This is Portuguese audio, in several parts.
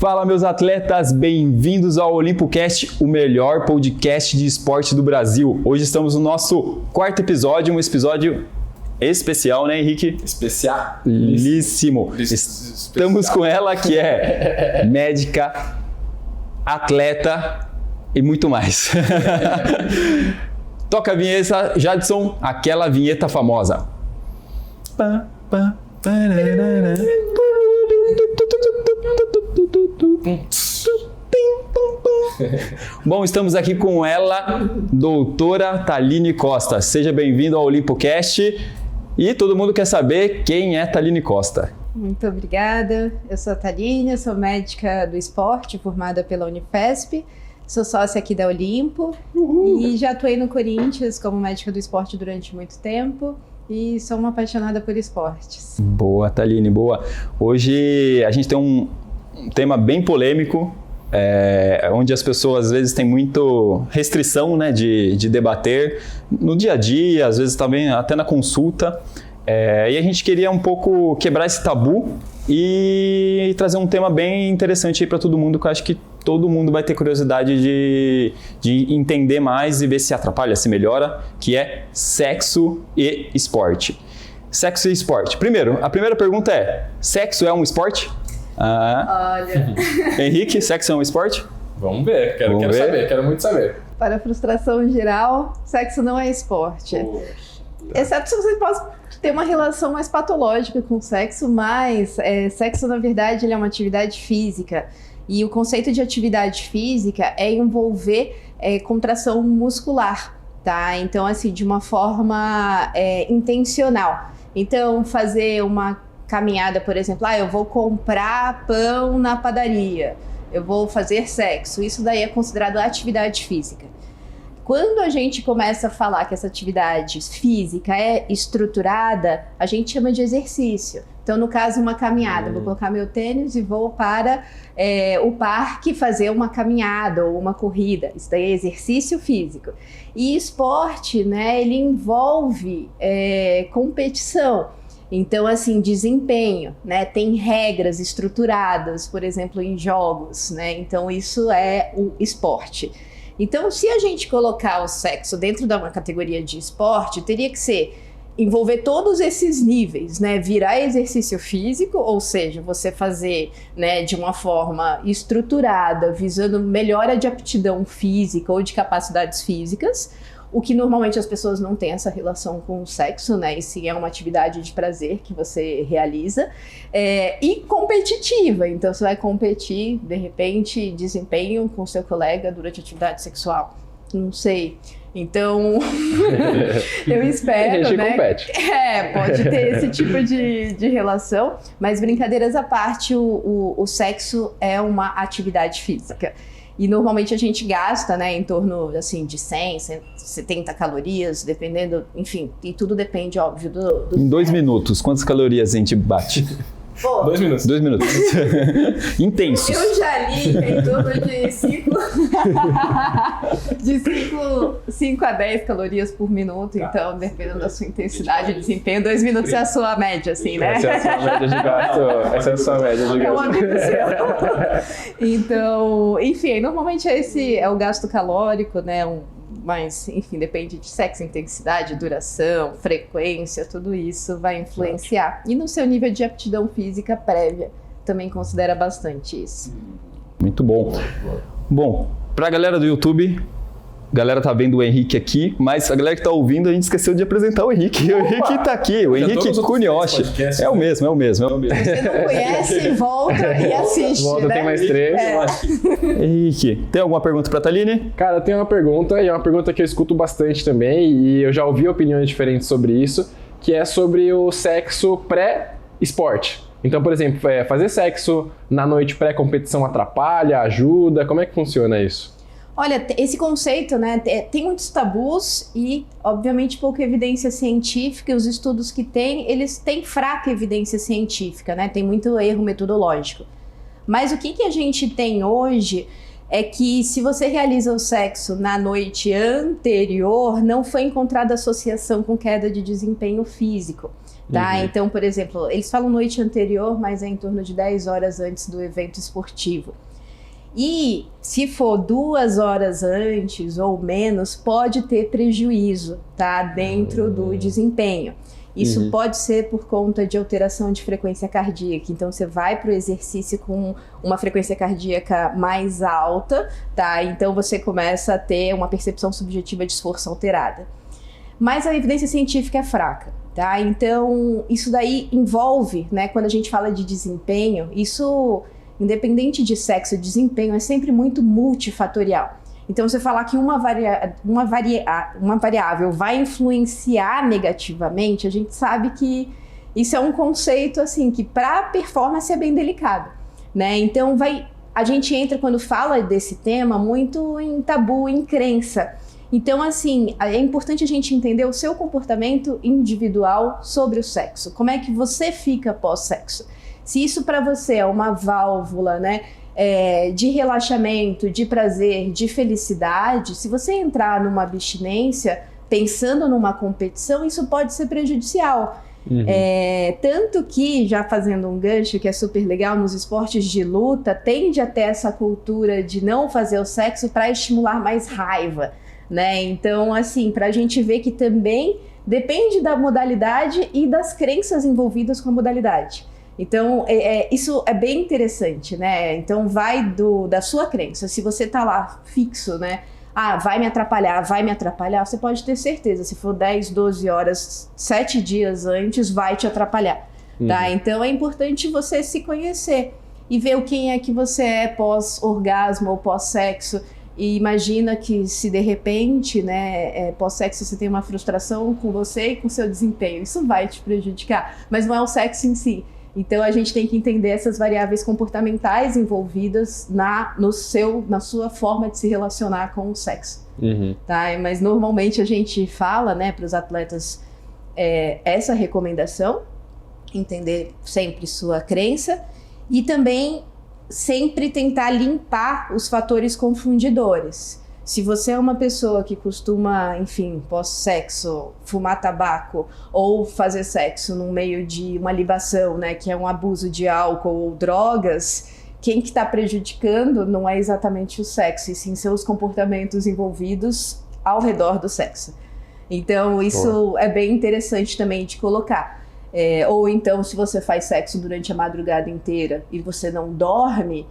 Fala, meus atletas, bem-vindos ao OlimpoCast, o melhor podcast de esporte do Brasil. Hoje estamos no nosso quarto episódio, um episódio especial, né, Henrique? Especialíssimo. Estamos com ela, que é médica, atleta e muito mais. Toca a vinheta, Jadson, aquela vinheta famosa. Bom, estamos aqui com ela, doutora Thaline Costa. Seja bem-vindo ao OlimpoCast. E todo mundo quer saber quem é Thaline Costa. Muito obrigada. Eu sou a Thaline, eu sou médica do esporte, formada pela Unifesp. Sou sócia aqui da Olimpo. E já atuei no Corinthians como médica do esporte durante muito tempo. E sou uma apaixonada por esportes. Boa, Thaline, boa. Hoje a gente tem um tema bem polêmico, onde as pessoas às vezes têm muito restrição, né, de debater no dia a dia, às vezes também até na consulta. E a gente queria um pouco quebrar esse tabu e trazer um tema bem interessante para todo mundo, que eu acho que todo mundo vai ter curiosidade de entender mais e ver se atrapalha, se melhora, que é sexo e esporte. Sexo e esporte. Primeiro, a primeira pergunta é: sexo é um esporte? Olha. Henrique, sexo é um esporte? Vamos ver, quero saber, quero muito saber. Para a frustração geral, sexo não é esporte. Poxa. Exceto se você pode ter uma relação mais patológica com o sexo, mas sexo, na verdade, ele é uma atividade física. E o conceito de atividade física é envolver contração muscular, tá? Então, assim, de uma forma intencional. Então, fazer uma caminhada, por exemplo, eu vou comprar pão na padaria, eu vou fazer sexo, isso daí é considerado atividade física. Quando a gente começa a falar que essa atividade física é estruturada, a gente chama de exercício. Então, no caso, uma caminhada, eu vou colocar meu tênis e vou para o parque fazer uma caminhada ou uma corrida. Isso daí é exercício físico. E esporte, né, ele envolve competição. Então, assim, desempenho, né? Tem regras estruturadas, por exemplo, em jogos, né? Então, isso é o esporte. Então, se a gente colocar o sexo dentro de uma categoria de esporte, teria que ser envolver todos esses níveis, né? Virar exercício físico, ou seja, você fazer, né, de uma forma estruturada, visando melhora de aptidão física ou de capacidades físicas, o que normalmente as pessoas não têm essa relação com o sexo, né? E sim é uma atividade de prazer que você realiza. E competitiva, então você vai competir, de repente, desempenho com seu colega durante a atividade sexual. Não sei. Então, eu espero, a gente né? compete. Pode ter esse tipo de relação, mas brincadeiras à parte, o sexo é uma atividade física. E normalmente a gente gasta, né, em torno assim, de 100, 170 calorias, dependendo, enfim, e tudo depende, óbvio, do... Em 2 minutos, quantas calorias a gente bate? Pô, 2 minutos. 2 minutos. Intensos. eu já li em torno de 5 a 10 calorias por minuto, então, dependendo da sua intensidade de desempenho, 2 minutos é a sua média, assim, né? Essa é a sua média de gasto. Essa é a sua média de gasto. É um amigo seu. Então, enfim, normalmente esse é o gasto calórico, né? Mas, enfim, depende de sexo, intensidade, duração, frequência, tudo isso vai influenciar. E no seu nível de aptidão física prévia, também considera bastante isso. Muito bom. Bom, pra galera do YouTube, a galera tá vendo o Henrique aqui, mas a galera que tá ouvindo, a gente esqueceu de apresentar o Henrique. O Henrique tá aqui, o Henrique Cunioche. É o mesmo. Você não conhece, volta e assiste, Volta, né? tem mais 3. Henrique, tem alguma pergunta pra Thaline? Cara, eu tenho uma pergunta, e é uma pergunta que eu escuto bastante também, e eu já ouvi opiniões diferentes sobre isso, que é sobre o sexo pré-esporte. Então, por exemplo, fazer sexo na noite pré-competição atrapalha, ajuda? Como é que funciona isso? Olha, esse conceito, né, tem muitos tabus e, obviamente, pouca evidência científica. Os estudos que tem, eles têm fraca evidência científica, né? Tem muito erro metodológico. Mas o que a gente tem hoje é que se você realiza o sexo na noite anterior, não foi encontrada associação com queda de desempenho físico. Tá? Então, por exemplo, eles falam noite anterior, mas é em torno de 10 horas antes do evento esportivo. E se for 2 horas antes ou menos, pode ter prejuízo, tá? Dentro do desempenho. Isso pode ser por conta de alteração de frequência cardíaca. Então, você vai para o exercício com uma frequência cardíaca mais alta, tá? Então, você começa a ter uma percepção subjetiva de esforço alterada. Mas a evidência científica é fraca, tá? Então, isso daí envolve, né? Quando a gente fala de desempenho, isso, independente de sexo, desempenho é sempre muito multifatorial. Então, você falar que uma variável vai influenciar negativamente, a gente sabe que isso é um conceito assim que para a performance é bem delicado, né? Então, a gente entra quando fala desse tema muito em tabu, em crença. Então, assim, é importante a gente entender o seu comportamento individual sobre o sexo. Como é que você fica pós-sexo? Se isso para você é uma válvula, né? De relaxamento, de prazer, de felicidade, se você entrar numa abstinência pensando numa competição, isso pode ser prejudicial. Tanto que, já fazendo um gancho que é super legal, nos esportes de luta, tende a ter essa cultura de não fazer o sexo para estimular mais raiva, né? Então, assim, para a gente ver que também depende da modalidade e das crenças envolvidas com a modalidade. Então, isso é bem interessante, né? Então, vai da sua crença. Se você tá lá fixo, né? Vai me atrapalhar, você pode ter certeza. Se for 10, 12 horas, 7 dias antes, vai te atrapalhar, tá? Então, é importante você se conhecer e ver quem é que você é pós-orgasmo ou pós-sexo. E imagina que se de repente, né, pós-sexo você tem uma frustração com você e com seu desempenho, isso vai te prejudicar, mas não é o sexo em si. Então, a gente tem que entender essas variáveis comportamentais envolvidas na sua forma de se relacionar com o sexo. Tá? Mas, normalmente, a gente fala, né, para os atletas essa recomendação, entender sempre sua crença e também sempre tentar limpar os fatores confundidores. Se você é uma pessoa que costuma, enfim, pós-sexo, fumar tabaco ou fazer sexo no meio de uma libação, né, que é um abuso de álcool ou drogas, quem que está prejudicando não é exatamente o sexo, e sim seus comportamentos envolvidos ao redor do sexo. Então, isso é bem interessante também de colocar. Ou então, se você faz sexo durante a madrugada inteira e você não dorme,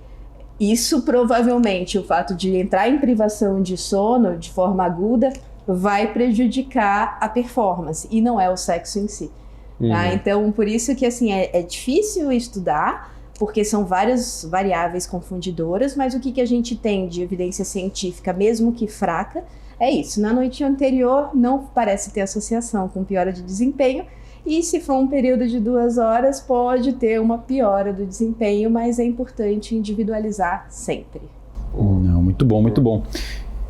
isso provavelmente, o fato de entrar em privação de sono de forma aguda, vai prejudicar a performance, e não é o sexo em si. Tá? Então, por isso que assim, é difícil estudar, porque são várias variáveis confundidoras, mas o que a gente tem de evidência científica, mesmo que fraca, é isso. Na noite anterior, não parece ter associação com piora de desempenho, e se for um período de 2 horas, pode ter uma piora do desempenho, mas é importante individualizar sempre. Não, muito bom, muito bom.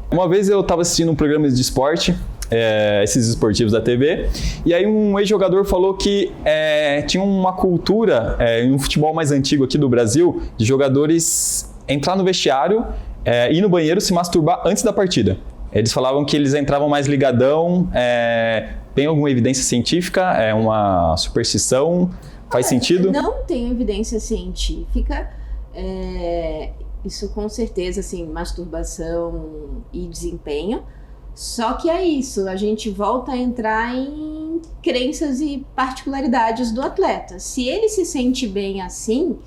Uma vez eu estava assistindo um programa de esporte, esses esportivos da TV, e aí um ex-jogador falou que tinha uma cultura em um futebol mais antigo aqui do Brasil, de jogadores entrar no vestiário, ir no banheiro, se masturbar antes da partida. Eles falavam que eles entravam mais ligadão. Tem alguma evidência científica? É uma superstição? Faz sentido? Não tem evidência científica. Isso com certeza, assim, masturbação e desempenho. Só que é isso, a gente volta a entrar em crenças e particularidades do atleta. Se ele se sente bem assim,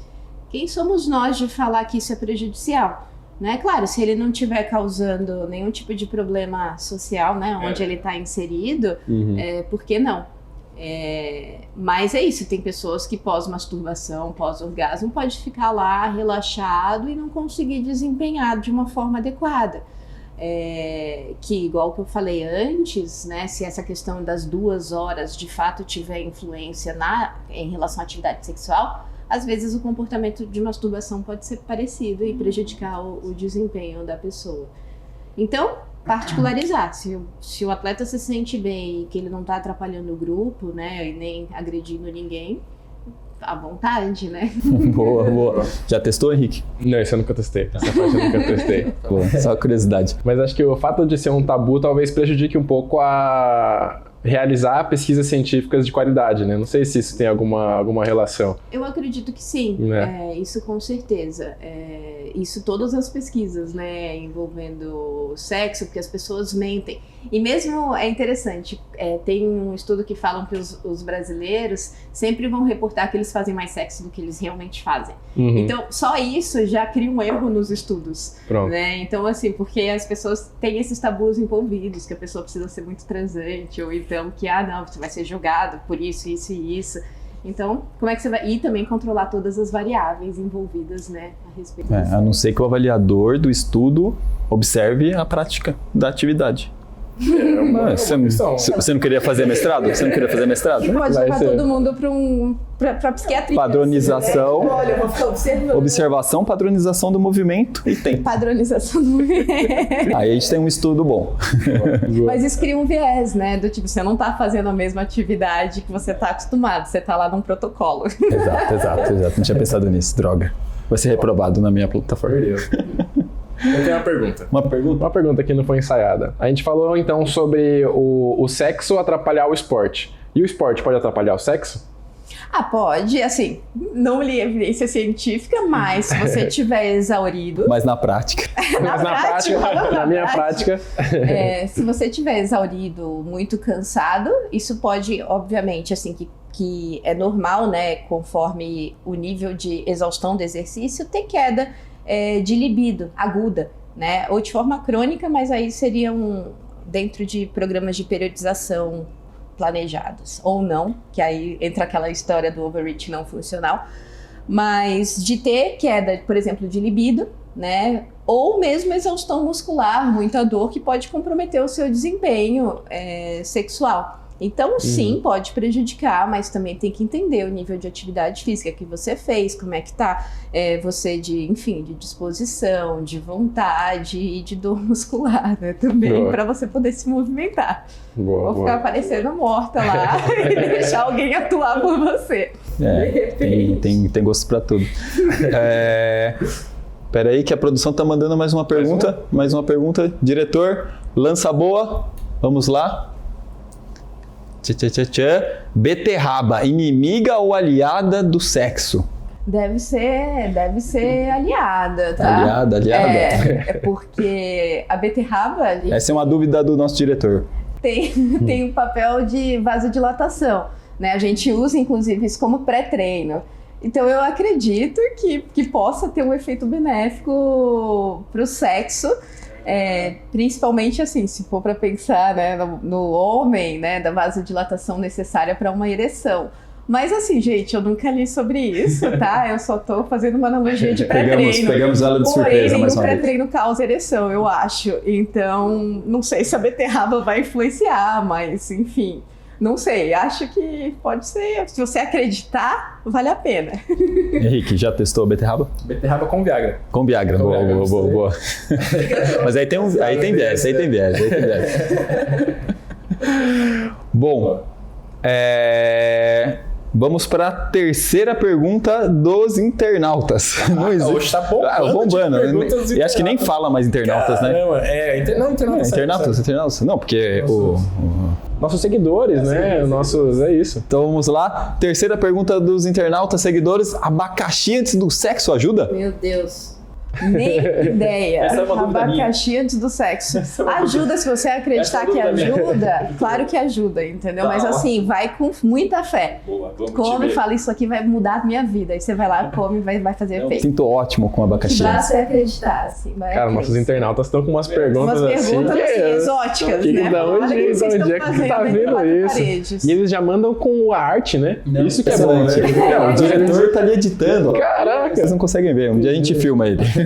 quem somos nós de falar que isso é prejudicial? Né? Claro, se ele não estiver causando nenhum tipo de problema social, né, onde ele está inserido, por que não? Mas é isso, tem pessoas que pós-masturbação, pós-orgasmo, pode ficar lá relaxado e não conseguir desempenhar de uma forma adequada. Que, igual que eu falei antes, né, se essa questão das 2 horas de fato tiver influência em relação à atividade sexual, às vezes o comportamento de masturbação pode ser parecido e prejudicar o desempenho da pessoa. Então, particularizar. Se o atleta se sente bem e que ele não está atrapalhando o grupo, né, e nem agredindo ninguém, à vontade, né? Boa, boa. Já testou, Henrique? Não, isso eu nunca testei. Essa parte eu nunca testei. Boa, só curiosidade. Mas acho que o fato de ser um tabu talvez prejudique um pouco a realizar pesquisas científicas de qualidade, né? Não sei se isso tem alguma relação. Eu acredito que sim, isso com certeza. Isso todas as pesquisas, né, envolvendo sexo, porque as pessoas mentem. E mesmo é interessante, tem um estudo que falam que os brasileiros sempre vão reportar que eles fazem mais sexo do que eles realmente fazem. Então, só isso já cria um erro nos estudos. Né? Então, assim, porque as pessoas têm esses tabus envolvidos, que a pessoa precisa ser muito transante, ou então que, não, você vai ser julgado por isso, isso e isso. Então, como é que você vai... E também controlar todas as variáveis envolvidas, né, a respeito disso. A não ser que o avaliador do estudo observe a prática da atividade. Você não queria fazer mestrado? Você não queria fazer mestrado? E pode levar todo mundo para psiquiatria. Padronização. Olha, eu vou ficar observando. Observação, padronização do movimento e tempo. Padronização do movimento. Aí a gente tem um estudo bom. Mas isso cria um viés, né? Do tipo, você não tá fazendo a mesma atividade que você tá acostumado. Você tá lá num protocolo. Exato. Não tinha pensado nisso, droga. Vai ser reprovado na minha plataforma. Eu tenho uma pergunta. Uma pergunta que não foi ensaiada. A gente falou então sobre o sexo atrapalhar o esporte. E o esporte pode atrapalhar o sexo? Pode, assim, não li evidência científica, mas se você tiver exaurido... Mas na prática. Na minha prática. Se você tiver exaurido, muito cansado, isso pode, obviamente, assim, que é normal, né, conforme o nível de exaustão do exercício, ter queda de libido aguda, né, ou de forma crônica, mas aí seriam dentro de programas de periodização planejados, ou não, que aí entra aquela história do overreach não funcional, mas de ter queda, por exemplo, de libido, né, ou mesmo exaustão muscular, muita dor que pode comprometer o seu desempenho sexual. Então, sim, pode prejudicar, mas também tem que entender o nível de atividade física que você fez, como é que tá você de disposição, de vontade e de dor muscular, né, também, para você poder se movimentar. Vou ficar parecendo morta lá e deixar alguém atuar por você. Tem gosto para tudo. Peraí que a produção tá mandando mais uma pergunta. Mais uma pergunta. Diretor, lança boa. Vamos lá. Beterraba, inimiga ou aliada do sexo? Deve ser aliada, tá? Aliada. Porque a beterraba... Essa é uma dúvida do nosso diretor. Tem um papel de vasodilatação, né? A gente usa, inclusive, isso como pré-treino. Então, eu acredito que possa ter um efeito benéfico para o sexo, principalmente assim, se for para pensar, né, no homem, né, da vasodilatação necessária para uma ereção. Mas assim, gente, eu nunca li sobre isso, tá? Eu só tô fazendo uma analogia de pré-treino. Pegamos ela de surpresa, mais uma vez. O pré-treino causa ereção, eu acho. Então, não sei se a beterraba vai influenciar, mas enfim... Não sei, acho que pode ser. Se você acreditar, vale a pena. Henrique, já testou a beterraba? Beterraba com Viagra. Com Viagra, boa. Mas aí tem viés. Bom, vamos para a terceira pergunta dos internautas. Hoje tá bombando. E acho que nem fala mais internautas, né? Internautas. Não, porque nossos seguidores, né? Sim. É isso. Então vamos lá. Terceira pergunta dos internautas seguidores. Abacaxi antes do sexo ajuda? Meu Deus. Nem ideia. Essa é uma dúvida abacaxi minha. Antes do sexo. Ajuda se você acreditar que ajuda. Claro que ajuda, entendeu? Mas assim, vai com muita fé. Boa, come e fala, isso aqui vai mudar a minha vida. Aí você vai lá, come e vai fazer efeito. Sinto ótimo com abacaxi. Pra você acreditar, assim. Cara, nossos internautas estão com umas perguntas assim, exóticas, né? Da onde é que tá vendo isso? E eles já mandam com a arte, né? Não, isso que é bom, né? Não, o diretor tá ali editando. Caraca! Vocês não conseguem ver. Um dia a gente filma ele.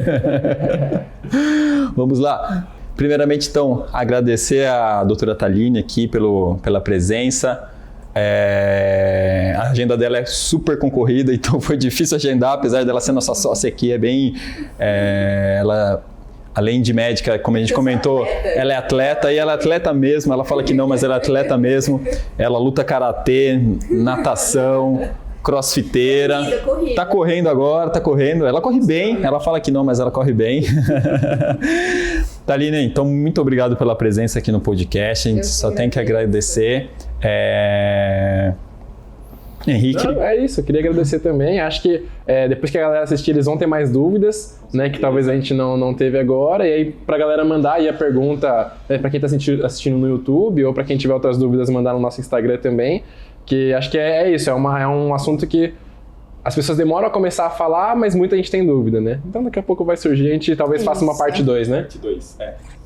Vamos lá. Primeiramente, então, agradecer a doutora Thaline aqui pela presença. A agenda dela é super concorrida, então foi difícil agendar, apesar dela ser nossa sócia aqui, ela, além de médica, como a gente comentou, ela é atleta, e ela é atleta mesmo, ela fala que não, mas ela é atleta mesmo. Ela luta karatê, natação, crossfiteira. Corrida. Tá correndo agora, Ela corre bem, ela fala que não, mas ela corre bem. Thaline, então muito obrigado pela presença aqui no podcast, a gente só tem que agradecer. Henrique. Não, é isso, eu queria agradecer também. Acho que depois que a galera assistir, eles vão ter mais dúvidas, né? Que talvez a gente não teve agora. E aí, pra galera mandar aí a pergunta, pra quem tá assistindo no YouTube, ou pra quem tiver outras dúvidas, mandar no nosso Instagram também. Que acho que é isso, é um assunto que as pessoas demoram a começar a falar, mas muita gente tem dúvida, né? Então daqui a pouco vai surgir, a gente talvez faça uma parte 2, né? Parte 2,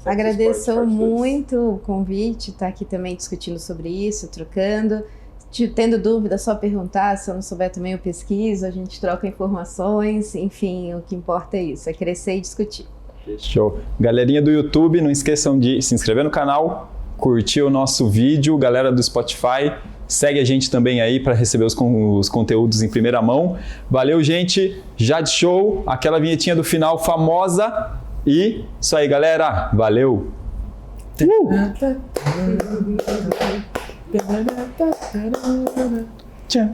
Agradeço muito o convite, estar aqui também discutindo sobre isso, trocando. Tendo dúvida, só perguntar. Se eu não souber também, eu pesquiso, a gente troca informações. Enfim, o que importa é isso, é crescer e discutir. Show. Galerinha do YouTube, não esqueçam de se inscrever no canal, curtir o nosso vídeo. Galera do Spotify, segue a gente também aí para receber os conteúdos em primeira mão. Valeu, gente. Jade Show, aquela vinhetinha do final famosa. E isso aí, galera. Valeu. Tchau.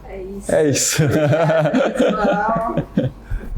É isso. É isso. Obrigada, pessoal.